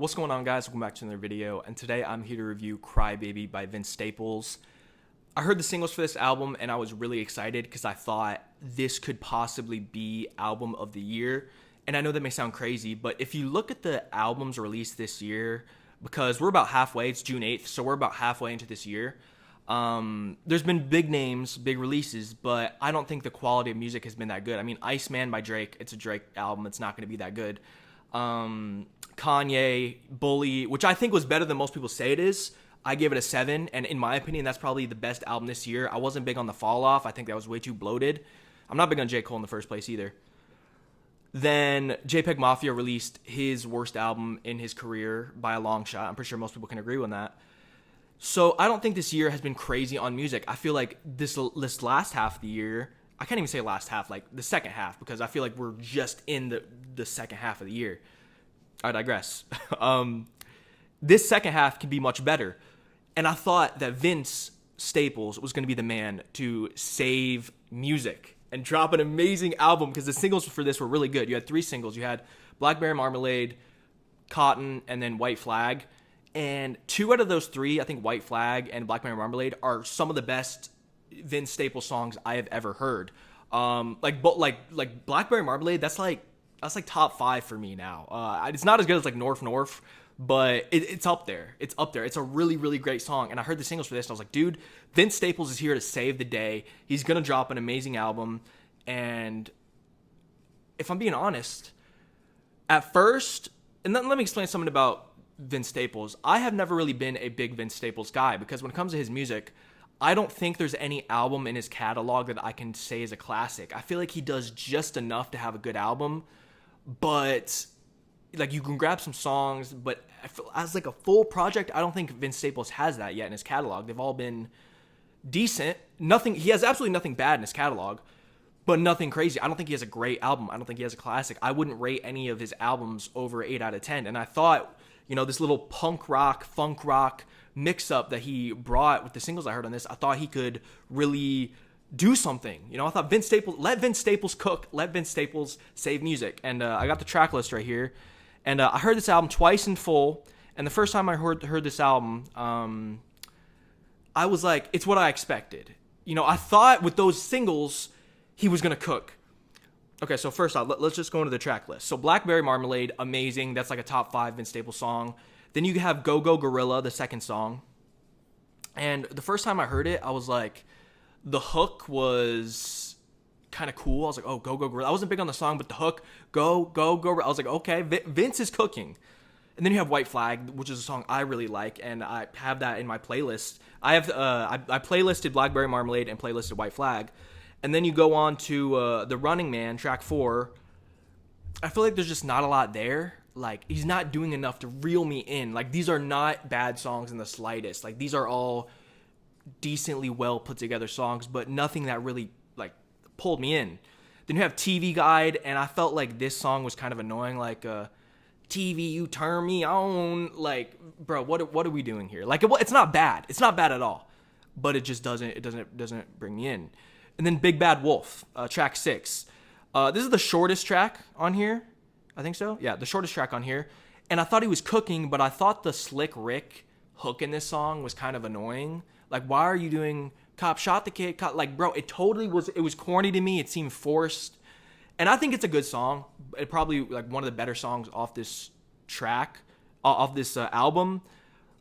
What's going on, guys? Welcome back to another video, and today I'm here to review Crybaby by Vince Staples. I heard the singles for this album and I was really excited because I thought this could possibly be album of the year. And I know that may sound crazy, but if you look at the albums released this year, because we're about halfway, it's June 8th, so we're about halfway into this year. There's been big names, big releases, but I don't think the quality of music has been that good. I mean, Iceman by Drake, it's a Drake album, it's not going to be that good. Kanye, Bully, which I think was better than most people say it is. I gave it a 7, and in my opinion, that's probably the best album this year. I wasn't big on the Fall Off. I think that was way too bloated. I'm not big on J. Cole in the first place either. Then JPEG Mafia released his worst album in his career by a long shot. I'm pretty sure most people can agree on that. So I don't think this year has been crazy on music. I feel like this last half of the year, I can't even say last half, like the second half, because I feel like we're just in the second half of the year. I digress. This second half can be much better. And I thought that Vince Staples was going to be the man to save music and drop an amazing album, because the singles for this were really good. You had 3 singles. You had Blackberry Marmalade, Cotton, and then White Flag. And 2 out of those 3, I think White Flag and Blackberry Marmalade, are some of the best Vince Staples songs I have ever heard. Like Blackberry Marmalade, that's like top 5 for me now. It's not as good as like North, but it's up there. It's up there. It's a really, really great song. And I heard the singles for this, and I was like, dude, Vince Staples is here to save the day. He's going to drop an amazing album. And if I'm being honest, at first, and let me explain something about Vince Staples. I have never really been a big Vince Staples guy, because when it comes to his music, I don't think there's any album in his catalog that I can say is a classic. I feel like he does just enough to have a good album, but like you can grab some songs, but as like a full project, I don't think Vince Staples has that yet in his catalog. They've all been decent. He has absolutely nothing bad in his catalog, but nothing crazy. I don't think he has a great album. I don't think he has a classic. I wouldn't rate any of his albums over 8 out of 10. And I thought, this little punk rock, funk rock mix-up that he brought with the singles I heard on this, I thought he could really do something. I thought let Vince Staples cook, let Vince Staples save music. And I got the track list right here. And I heard this album twice in full. And the first time I heard this album, I was like, it's what I expected. I thought with those singles, he was going to cook. Okay, so first off, let's just go into the track list. So Blackberry Marmalade, amazing. That's like a top 5 Vince Staples song. Then you have Go Go Gorilla, the second song. And the first time I heard it, I was like, the hook was kind of cool. I was like, oh, Go Go Gorilla. I wasn't big on the song, but the hook, Go Go Gorilla. I was like, okay, Vince is cooking. And then you have White Flag, which is a song I really like, and I have that in my playlist. I playlisted Blackberry Marmalade and playlisted White Flag. And then you go on to The Running Man, track 4. I feel like there's just not a lot there. Like, he's not doing enough to reel me in. Like, these are not bad songs in the slightest. Like, these are all decently well put together songs, but nothing that really, like, pulled me in. Then you have TV Guide, and I felt like this song was kind of annoying. Like, TV, you turn me on. Like, bro, what are we doing here? Like, it's not bad. It's not bad at all. But it just doesn't bring me in. And then Big Bad Wolf, track 6. This is the shortest track on here. I think so. Yeah, the shortest track on here. And I thought he was cooking, but I thought the Slick Rick hook in this song was kind of annoying. Like, why are you doing cop shot the kid? Like, bro, it was corny to me. It seemed forced. And I think it's a good song. It probably like one of the better songs off this track, off this album.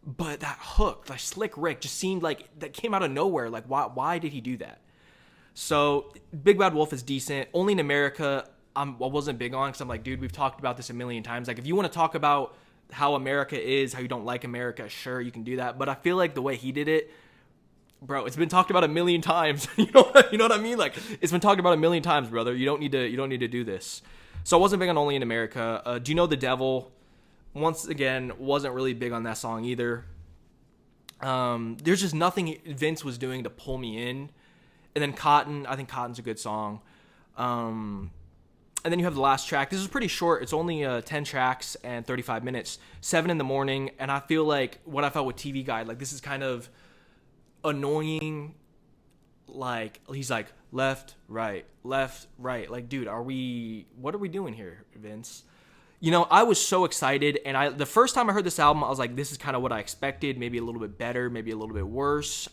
But that hook, like Slick Rick, just seemed like that came out of nowhere. Like, why did he do that? So Big Bad Wolf is decent. Only in America, I wasn't big on, because I'm like, dude, we've talked about this a million times. Like, if you want to talk about how America is, how you don't like America, sure, you can do that. But I feel like the way he did it, bro, it's been talked about a million times. You know what I mean? Like, it's been talked about a million times, brother. You don't need to do this. So I wasn't big on Only in America. Do You Know the Devil? Once again, wasn't really big on that song either. There's just nothing Vince was doing to pull me in. And then Cotton, I think Cotton's a good song. And then you have the last track. This is pretty short. It's only 10 tracks and 35 minutes. 7 in the morning. And I feel like what I felt with TV Guide, like this is kind of annoying. Like, he's like, left, right. Like, dude, what are we doing here, Vince? I was so excited, and the first time I heard this album, I was like, this is kind of what I expected, maybe a little bit better, maybe a little bit worse.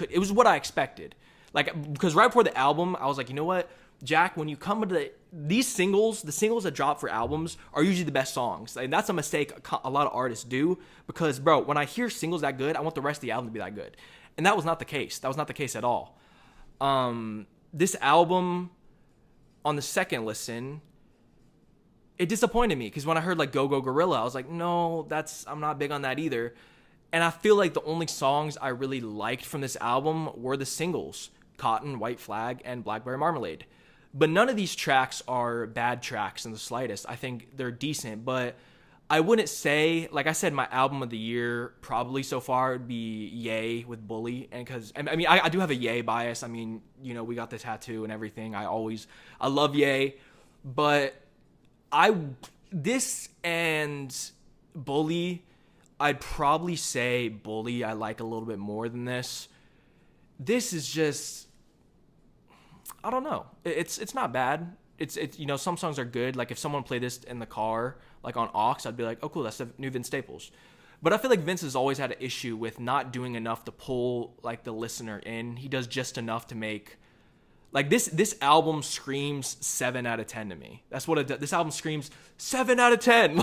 It was what I expected. Like, because right before the album, I was like, you know what, Jack, when you come to these singles, the singles that drop for albums are usually the best songs. And that's a mistake a lot of artists do, because, bro, when I hear singles that good, I want the rest of the album to be that good. And that was not the case. That was not the case at all. This album, on the second listen, it disappointed me, because when I heard like Go Go Gorilla, I was like, no, I'm not big on that either. And I feel like the only songs I really liked from this album were the singles, Cotton, White Flag, and Blackberry Marmalade. But none of these tracks are bad tracks in the slightest. I think they're decent, but I wouldn't say, like I said, my album of the year probably so far would be Ye with Bully. And because, I mean, I do have a Ye bias. I mean, we got the tattoo and everything. I love Ye, but this and Bully, I'd probably say Bully I like a little bit more than this. This is just, I don't know. It's not bad. It's some songs are good. Like if someone played this in the car, like on aux, I'd be like, oh cool, that's the new Vince Staples. But I feel like Vince has always had an issue with not doing enough to pull like the listener in. He does just enough to make, like this album screams 7 out of 10 to me. That's what it does. This album screams 7 out of 10.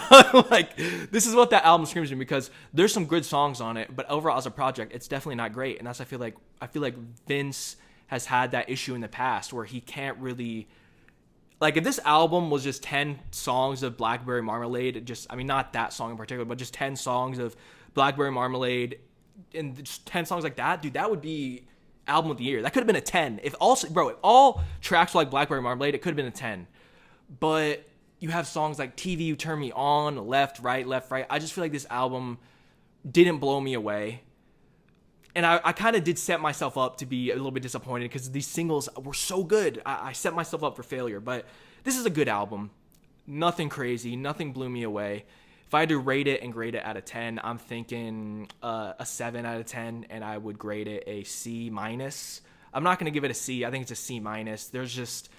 Like this is what that album screams to me, because there's some good songs on it, but overall as a project, it's definitely not great. And that's I feel like Vince has had that issue in the past where he can't really, like if this album was just 10 songs of Blackberry Marmalade, not that song in particular, but just 10 songs of Blackberry Marmalade and just 10 songs like that, dude, that would be album of the year. That could have been a 10. If all tracks were like Blackberry Marmalade, it could have been a 10. But you have songs like TV You Turn Me On, Left, Right. I just feel like this album didn't blow me away. And I kind of did set myself up to be a little bit disappointed, because these singles were so good. I set myself up for failure. But this is a good album. Nothing crazy. Nothing blew me away. If I had to rate it and grade it out of 10, I'm thinking a 7 out of 10, and I would grade it a C minus. I'm not going to give it a C. I think it's a C minus. There's just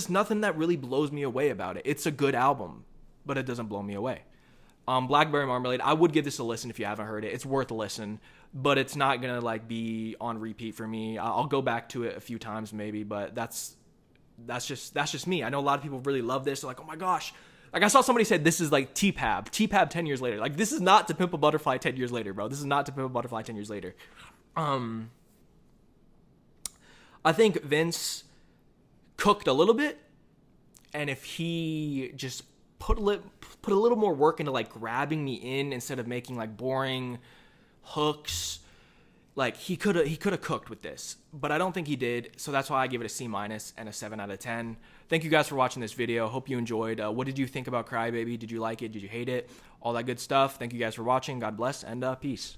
nothing that really blows me away about it. It's a good album, but it doesn't blow me away. Blackberry Marmalade, I would give this a listen if you haven't heard it. It's worth a listen, but it's not going to like be on repeat for me. I'll go back to it a few times maybe, but that's just me. I know a lot of people really love this. They're like, oh my gosh. Like I saw somebody said this is like T-Pab 10 years later. Like this is not To Pimp a Butterfly 10 years later, bro. This is not To Pimp a Butterfly 10 years later. I think Vince cooked a little bit, and if he just put a little more work into like grabbing me in instead of making like boring hooks, like he could have cooked with this, but I don't think he did. So that's why I give it a C minus and a 7 out of 10. Thank you guys for watching this video. Hope you enjoyed. What did you think about Crybaby? Did you like it? Did you hate it? All that good stuff. Thank you guys for watching. God bless, and peace.